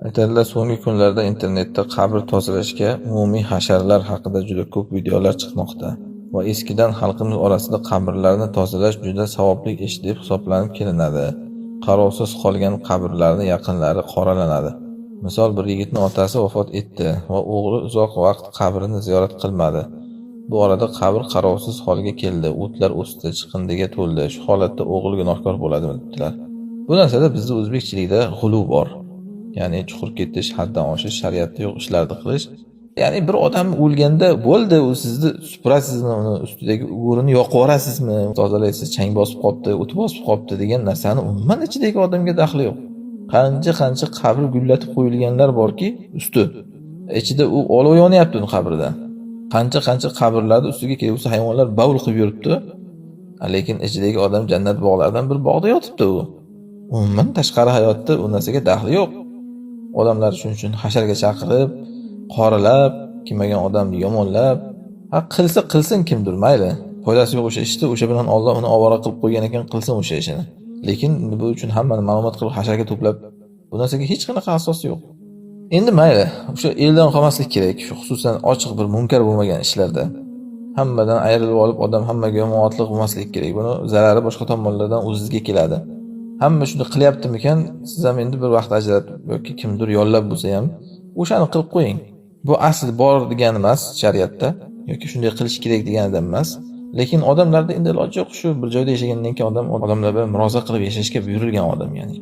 Aytadilar, so'nggi kunlarda internetda qabr tozalashga umumiy hasharlar haqida juda ko'p videolar chiqmoqda va eskidan xalqimiz orasida qabrlarni tozalash juda savobli ish deb hisoblanib kelinadi. Qarovsiz qolgan qabrlarni yaqinlari qoralanadi. Misol, bir yigitning otasi vafot etdi va o'g'li uzoq vaqt qabrini ziyorat qilmadi. Bu orada qabr qarovsiz holga keldi, o'tlar o'sdi, chiqindiga to'ldi. Shu holatda o'g'il gunohkor bo'ladimi debdilar. Bu narsada bizda o'zbekchilikda g'uluv bor. Ya'ni chuqur ketish, haddan oshish, shariatda yo'q ishlarni qilish. Ya'ni bir odam o'lganda bo'ldi, u sizni supurasizmi, uni ustidagi o'rini yoqib yuborasizmi, tozalaysiz, chang bosib qolibdi, o't bosib qolibdi degan narsani umuman ichidagi odamga daxli yo'q. Qancha qabr gullatib qo'yilganlar borki, usti ichida u olov yonyapti uni qabrida. Qancha qabrlarning ustiga keluvchi hayvonlar bavul qilib yuribdi, lekin ichidagi odam jannat bog'laridan bir bog'da yotibdi u. Umuman tashqari hayotda u narsaga daxli yo'q. Odamlar shuning uchun hasharga chaqirib, qoralab, kelmagan odamni yomonlab, qilsin kimdir, mayli. Foydasi yo'q o'sha ishni, o'sha bilan Alloh uni ovora qilib qo'ygan ekan, qilsin o'sha ishini. Lekin bu uchun hammani ma'lumot qilib hasharga to'plab, bu narsaga hech qanaqa asos yo'q. Endi mayli, o'sha eldan qolmaslik kerak, xususan ochiq bir munkar bo'lmagan ishlarda. Hammadan ayrilib olib, odam hammaga yomon otliq bo'lmaslik kerak. Buni zarari boshqa tomonlardan o'zingizga keladi. Hamma shuni qilyaptimikan, siz ham endi bir vaqt ajratib yoki kimdir yollab bo'lsa ham o'shani qilib qo'ying. Bu asl bor degani emas shariatda yoki shunday qilish kerak deganidan emas. Lekin odamlarda endi iloji yo'q, shu bir joyda yashagandan keyin odamlar bilan murosa qilib yashashga buyurilgan odam, ya'ni